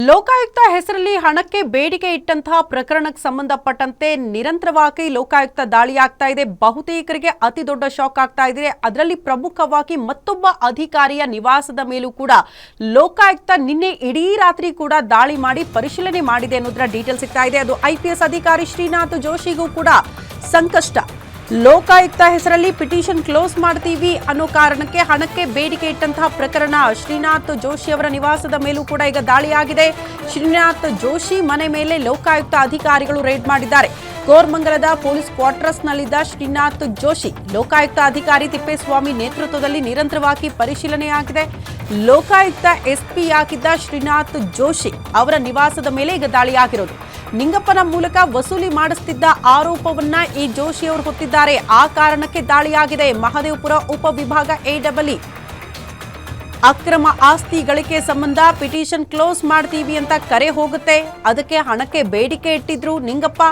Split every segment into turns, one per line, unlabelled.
ಲೋಕಾಯುಕ್ತ ಹೆಸರಲ್ಲಿ ಹಣಕ್ಕೆ ಬೇಡಿಕೆ ಇಟ್ಟಂತಹ ಪ್ರಕರಣಕ್ಕೆ ಸಂಬಂಧಪಟ್ಟಂತೆ ನಿರಂತರವಾಗಿ ಲೋಕಾಯುಕ್ತ ದಾಳಿಯಾಗ್ತಾ ಇದೆ. ಬಹುತೇಕರಿಗೆ ಅತಿ ದೊಡ್ಡ ಶಾಕ್ ಆಗ್ತಾ ಇದೆ. ಅದರಲ್ಲಿ ಪ್ರಮುಖವಾಗಿ ಮತ್ತೊಬ್ಬ ಅಧಿಕಾರಿಯ ನಿವಾಸದ ಮೇಲೂ ಕೂಡ ಲೋಕಾಯುಕ್ತ ನಿನ್ನೆ ಇಡೀ ರಾತ್ರಿ ಕೂಡ ದಾಳಿ ಮಾಡಿ ಪರಿಶೀಲನೆ ಮಾಡಿದೆ ಅನ್ನೋದರ ಡೀಟೇಲ್ ಸಿಗ್ತಾ ಇದೆ. ಅದು ಐಪಿಎಸ್ ಅಧಿಕಾರಿ ಶ್ರೀನಾಥ್ ಜೋಶಿಗೂ ಕೂಡ ಸಂಕಷ್ಟ. ಲೋಕಾಯುಕ್ತ ಹೆಸರಲ್ಲಿ ಪಿಟಿಷನ್ ಕ್ಲೋಸ್ ಮಾಡ್ತೀವಿ ಅನ್ನೋ ಕಾರಣಕ್ಕೆ ಹಣಕ್ಕೆ ಬೇಡಿಕೆ ಇಟ್ಟಂತಹ ಪ್ರಕರಣ ಶ್ರೀನಾಥ್ ಜೋಶಿ ಅವರ ನಿವಾಸದ ಮೇಲೂ ಕೂಡ ಈಗ ದಾಳಿಯಾಗಿದೆ. ಶ್ರೀನಾಥ್ ಜೋಶಿ ಮನೆ ಮೇಲೆ ಲೋಕಾಯುಕ್ತ ಅಧಿಕಾರಿಗಳು ರೇಡ್ ಮಾಡಿದ್ದಾರೆ. ಕೋರಮಂಗಲದ ಪೊಲೀಸ್ ಕ್ವಾರ್ಟರ್ಸ್ನಲ್ಲಿದ್ದ ಶ್ರೀನಾಥ್ ಜೋಶಿ ಲೋಕಾಯುಕ್ತ ಅಧಿಕಾರಿ ತಿಪ್ಪೇಸ್ವಾಮಿ ನೇತೃತ್ವದಲ್ಲಿ ನಿರಂತರವಾಗಿ ಪರಿಶೀಲನೆಯಾಗಿದೆ. ಲೋಕಾಯುಕ್ತ ಎಸ್ಪಿ ಆಗಿದ್ದ ಶ್ರೀನಾಥ್ ಜೋಶಿ ಅವರ ನಿವಾಸದ ಮೇಲೆ ಈಗ ದಾಳಿಯಾಗಿರೋದು. ನಿಂಗಪ್ಪನ ಮೂಲಕ ವಸೂಲಿ ಮಾಡಿಸುತ್ತಿದ್ದ ಆರೋಪವನ್ನ ಈ ಜೋಶಿ ಅವರು ಹೊತ್ತಿದ್ದಾರೆ. ಆ ಕಾರಣಕ್ಕೆ ದಾಳಿಯಾಗಿದೆ. ಮಹದೇವಪುರ ಉಪವಿಭಾಗ ಎಡಬ್ಲ್ಯೂ ಅಕ್ರಮ ಆಸ್ತಿ ಗಳಿಕೆ ಸಂಬಂಧ ಪಿಟಿಷನ್ ಕ್ಲೋಸ್ ಮಾಡ್ತೀವಿ ಅಂತ ಕರೆ ಹೋಗುತ್ತೆ. ಅದಕ್ಕೆ ಹಣಕ್ಕೆ ಬೇಡಿಕೆ ಇಟ್ಟಿದ್ರು ನಿಂಗಪ್ಪ.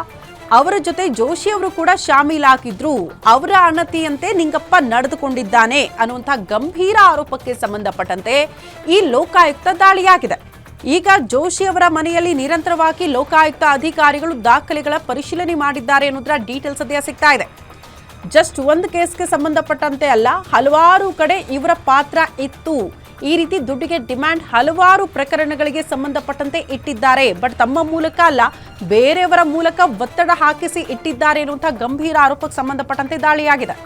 ಅವರ ಜೊತೆ ಜೋಶಿ ಅವರು ಕೂಡ ಶಾಮೀಲಾಗಿದ್ರು. ಅವರ ಅಣತಿಯಂತೆ ನಿಂಗಪ್ಪ ನಡೆದುಕೊಂಡಿದ್ದಾನೆ ಅನ್ನುವಂಥ ಗಂಭೀರ ಆರೋಪಕ್ಕೆ ಸಂಬಂಧಪಟ್ಟಂತೆ ಈ ಲೋಕಾಯುಕ್ತ ದಾಳಿಯಾಗಿದೆ. ಈಗ ಜೋಶಿ ಅವರ ಮನೆಯಲ್ಲಿ ನಿರಂತರವಾಗಿ ಲೋಕಾಯುಕ್ತ ಅಧಿಕಾರಿಗಳು ದಾಖಲೆಗಳ ಪರಿಶೀಲನೆ ಮಾಡಿದ್ದಾರೆ ಅನ್ನೋದರ ಡೀಟೇಲ್ಸ್ ಸದ್ಯ ಸಿಗ್ತಾ ಇದೆ. ಜಸ್ಟ್ ಒಂದು ಕೇಸ್ಗೆ ಸಂಬಂಧಪಟ್ಟಂತೆ ಅಲ್ಲ, ಹಲವಾರು ಕಡೆ ಇವರ ಪಾತ್ರ ಇತ್ತು. ಈ ರೀತಿ ದುಡ್ಡಿಗೆ ಡಿಮ್ಯಾಂಡ್ ಹಲವಾರು ಪ್ರಕರಣಗಳಿಗೆ ಸಂಬಂಧಪಟ್ಟಂತೆ ಇಟ್ಟಿದ್ದಾರೆ. ಬಟ್ ತಮ್ಮ ಮೂಲಕ ಅಲ್ಲ, ಬೇರೆಯವರ ಮೂಲಕ ಒತ್ತಡ ಹಾಕಿಸಿ ಇಟ್ಟಿದ್ದಾರೆ ಅನ್ನುವಂಥ ಗಂಭೀರ ಆರೋಪಕ್ಕೆ ಸಂಬಂಧಪಟ್ಟಂತೆ ದಾಳಿಯಾಗಿದೆ.